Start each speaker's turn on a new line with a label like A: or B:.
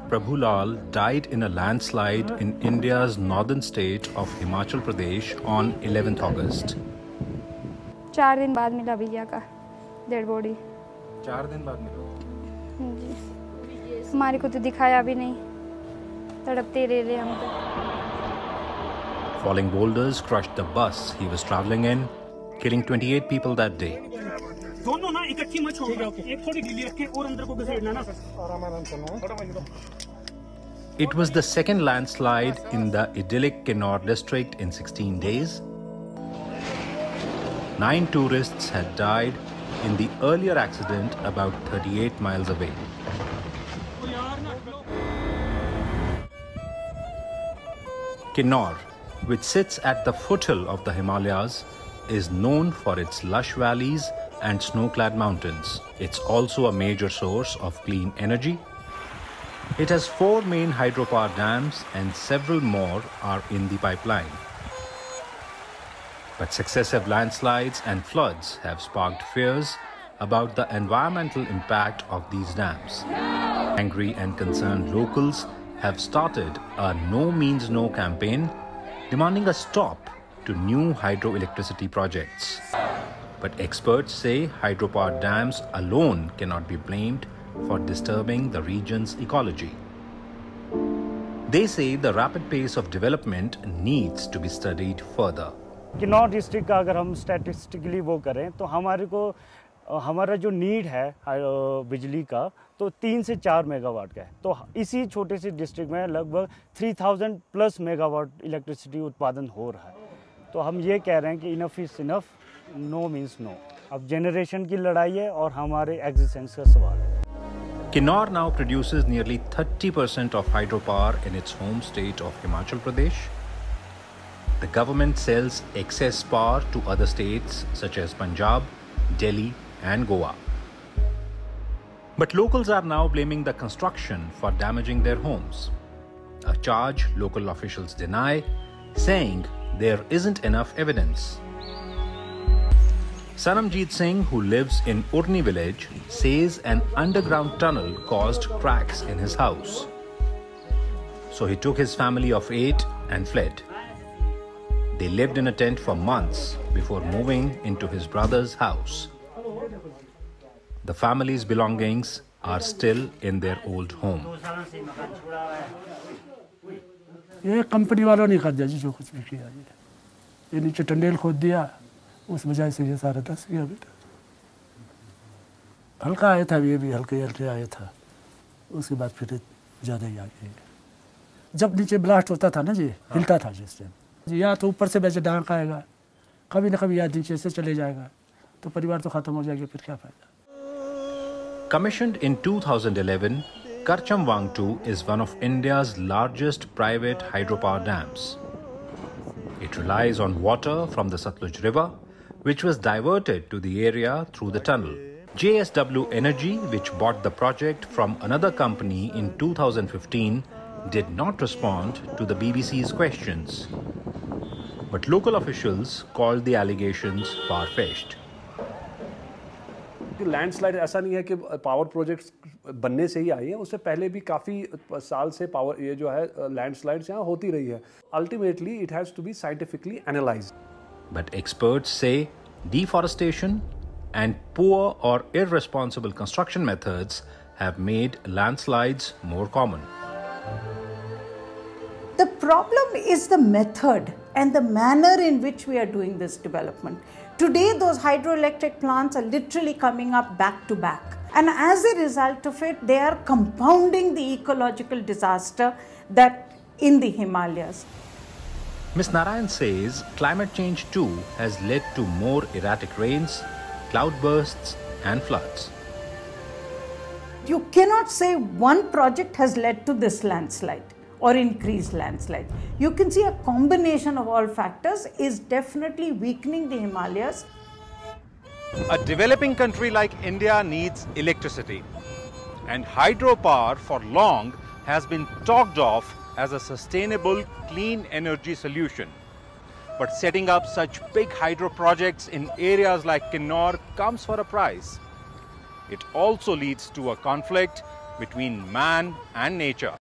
A: Prabhulal died in a landslide in India's northern state of Himachal Pradesh on 11th August.
B: 4 दिन बाद मिला भैया का डेड बॉडी।
A: 4 दिन बाद मिला
B: जी, हमारे को तो दिखाया भी नहीं, तड़पते रहे हम तो।
A: Falling boulders crushed the bus he was traveling in, killing 28 people that day.
C: दोनों ना इकट्ठी मत छोड़ो, एक थोड़ी ढीली रख के और अंदर को घसीटना ना।
A: It was the second landslide in the idyllic Kinnaur district in 16 days. 9 tourists had died in the earlier accident about 38 miles away. Kinnaur, which sits at the foothill of the Himalayas, is known for its lush valleys and snow-clad mountains. It's also a major source of clean energy. It has 4 main hydropower dams and several more are in the pipeline. But successive landslides and floods have sparked fears about the environmental impact of these dams. Angry and concerned locals have started a No Means No campaign demanding a stop to new hydroelectricity projects. But experts say hydropower dams alone cannot be blamed for disturbing the region's ecology. They say the rapid pace of development needs to be studied further.
D: Kinnaur district का अगर हम statistically वो करें तो हमारा जो need है बिजली का तो 3 से 4 मेगावाट का है। तो इसी छोटे से डिस्ट्रिक्ट में लगभग 3000 प्लस मेगावाट इलेक्ट्रिसिटी उत्पादन हो रहा है। तो हम ये कह रहे हैं कि enough is enough, no means no. अब जनरेशन की लड़ाई है और हमारे एग्जिस्टेंस का सवाल है।
A: Kinnaur now produces nearly 30% of hydropower in its home state of Himachal Pradesh. The government sells excess power to other states such as Punjab, Delhi and Goa. But locals are now blaming the construction for damaging their homes. A charge local officials deny, saying there isn't enough evidence. Sanamjeet Singh, who lives in Urni village, says an underground tunnel caused cracks in his house. So he took his family of 8 and fled. They lived in a tent for months before moving into his brother's house. The family's belongings are still in their old home.
E: ये company वालों ने कर दिया जी, जो कुछ भी किया ये नीचे टंडेल खोद दिया, उस वजह से ये सारा दस गया बेटा। हल्का आया था, ये भी हल्के हल्के आया था, उसके बाद फिर ज़्यादा ही आ गया। जब नीचे ब्लास्ट होता था ना जी, हिलता था जिस टाइम, या तो ऊपर से वैसे डांक आएगा, कभी ना कभी या नीचे से चले जाएगा, तो परिवार तो खत्म हो जाएगा, फिर क्या फायदा।
A: Commissioned in 2011, Karcham Wangtu is one of India's largest private hydropower dams. It relies on water from the Satluj River, which was diverted to the area through the tunnel. JSW Energy, which bought the project from another company in 2015, did not respond to the BBC's questions. But local officials called the allegations far-fetched.
F: Landslide ऐसा नहीं है कि power projects बनने से ही आई है, उससे पहले भी काफ़ी साल से पावर ये जो है लैंडस्लाइड्स यहाँ होती रही है। Ultimately it has to be scientifically analysed.
A: But experts say deforestation and poor or irresponsible construction methods have made landslides more common.
G: The problem is the method and the manner in which we are doing this development. Today, those hydroelectric plants are literally coming up back to back. And as a result of it, they are compounding the ecological disaster that in the Himalayas.
A: Ms. Narayan says climate change too has led to more erratic rains, cloudbursts and floods.
G: You cannot say one project has led to this landslide or increased landslide. You can see a combination of all factors is definitely weakening the Himalayas.
H: A developing country like India needs electricity, and hydropower for long has been talked of as a sustainable clean energy solution. But setting up such big hydro projects in areas like Kinnaur comes for a price. It also leads to a conflict between man and nature.